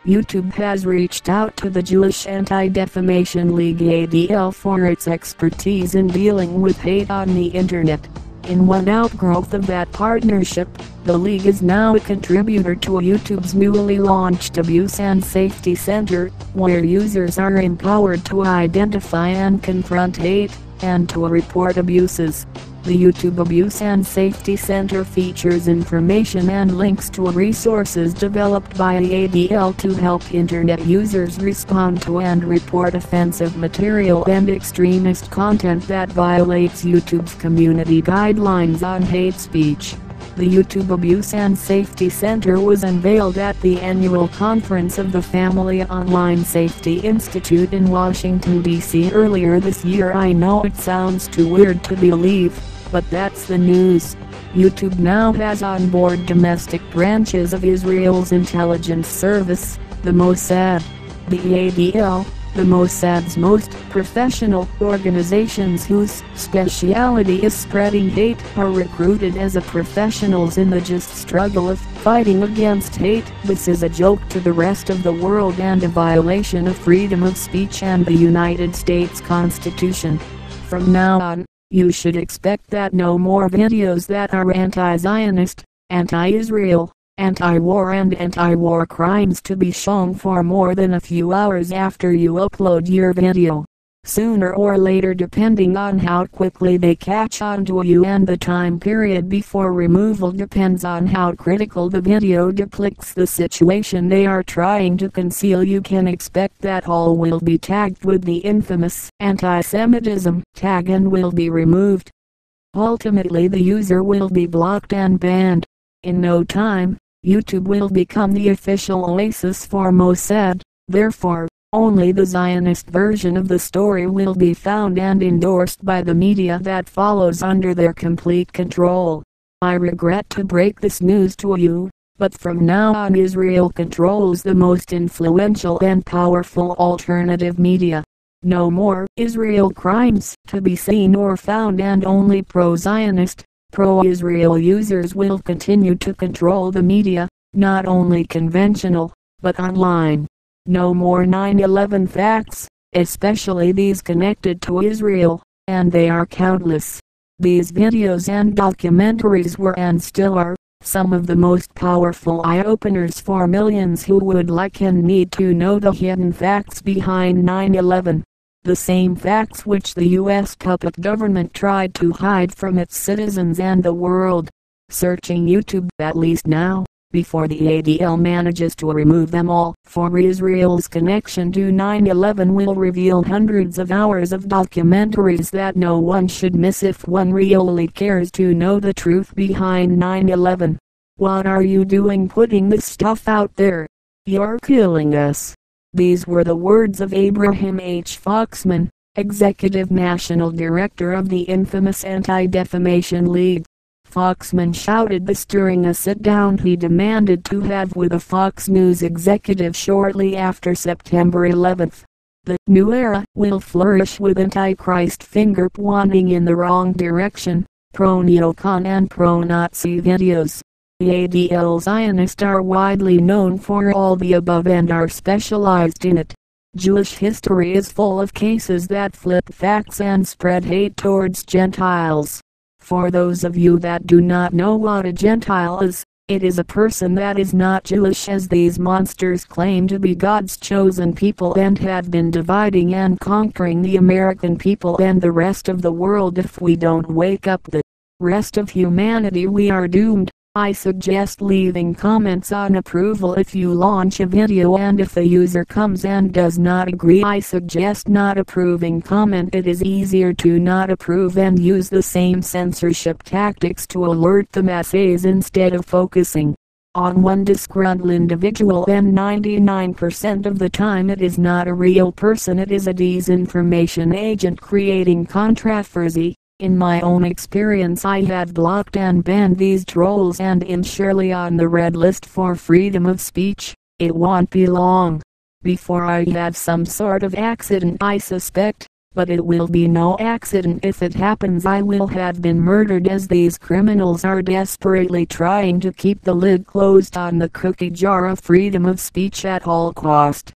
YouTube has reached out to the Jewish Anti-Defamation League ADL for its expertise in dealing with hate on the internet. In one outgrowth of that partnership, the League is now a contributor to YouTube's newly launched Abuse and Safety Center, where users are empowered to identify and confront hate, and to report abuses. The YouTube Abuse and Safety Center features information and links to resources developed by the ADL to help internet users respond to and report offensive material and extremist content that violates YouTube's community guidelines on hate speech. The YouTube Abuse and Safety Center was unveiled at the annual conference of the Family Online Safety Institute in Washington, D.C. earlier this year. I know it sounds too weird to believe, but that's the news. YouTube now has on board domestic branches of Israel's intelligence service, the Mossad. The ADL, the Mossad's most professional organizations whose specialty is spreading hate, are recruited as professionals in the just struggle of fighting against hate. This is a joke to the rest of the world and a violation of freedom of speech and the United States Constitution. From now on, you should expect that no more videos that are anti-Zionist, anti-Israel, anti-war and anti-war crimes to be shown for more than a few hours after you upload your video. Sooner or later, depending on how quickly they catch on to you, and the time period before removal depends on how critical the video depicts the situation they are trying to conceal, you can expect that all will be tagged with the infamous anti-Semitism tag and will be removed. Ultimately, the user will be blocked and banned. In no time, YouTube will become the official oasis for Mossad. Therefore, only the Zionist version of the story will be found and endorsed by the media that follows under their complete control. I regret to break this news to you, but from now on Israel controls the most influential and powerful alternative media. No more Israel crimes to be seen or found, and only pro-Zionist, pro-Israel users will continue to control the media, not only conventional, but online. No more 9/11 facts, especially these connected to Israel, and they are countless. These videos and documentaries were and still are some of the most powerful eye-openers for millions who would like and need to know the hidden facts behind 9/11. The same facts which the U.S. puppet government tried to hide from its citizens and the world. Searching YouTube, at least now, before the ADL manages to remove them all, for Israel's connection to 9/11 will reveal hundreds of hours of documentaries that no one should miss if one really cares to know the truth behind 9/11. What are you doing putting this stuff out there? You're killing us. These were the words of Abraham H. Foxman, Executive National Director of the infamous Anti-Defamation League. Foxman shouted this during a sit-down he demanded to have with a Fox News executive shortly after September 11. The new era will flourish with Antichrist finger-pointing in the wrong direction, pro-neocon and pro-Nazi videos. The ADL Zionists are widely known for all the above and are specialized in it. Jewish history is full of cases that flip facts and spread hate towards Gentiles. For those of you that do not know what a Gentile is, it is a person that is not Jewish, as these monsters claim to be God's chosen people and have been dividing and conquering the American people and the rest of the world. If we don't wake up the rest of humanity, we are doomed. I suggest leaving comments on approval if you launch a video, and if a user comes and does not agree, I suggest not approving comment. It is easier to not approve and use the same censorship tactics to alert the masses instead of focusing on one disgruntled individual, and 99% of the time it is not a real person, it is a disinformation agent creating controversy. In my own experience, I have blocked and banned these trolls and am surely on the red list for freedom of speech. It won't be long before I have some sort of accident, I suspect. But it will be no accident if it happens I will have been murdered, as these criminals are desperately trying to keep the lid closed on the cookie jar of freedom of speech at all cost.